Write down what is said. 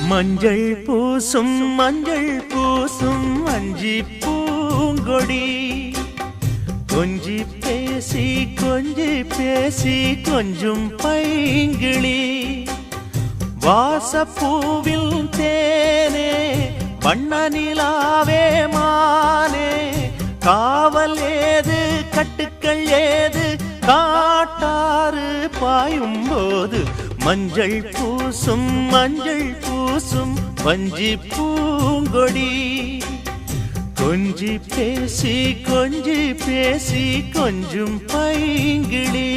மஞ்சள் பூசும் அஞ்சி பூங்கொடி கொஞ்சி பேசி கொஞ்சும் பைங்கிளி வாசப்பூவில் தேனே வண்ண நிலாவே மானே காவல் ஏது கட்டுக்கள் ஏது காட்டாறு பாயும் போது மஞ்சள் பூசும் வஞ்சி பூங்கொடி கொஞ்சி பேசி கொஞ்சும் பைங்கிளி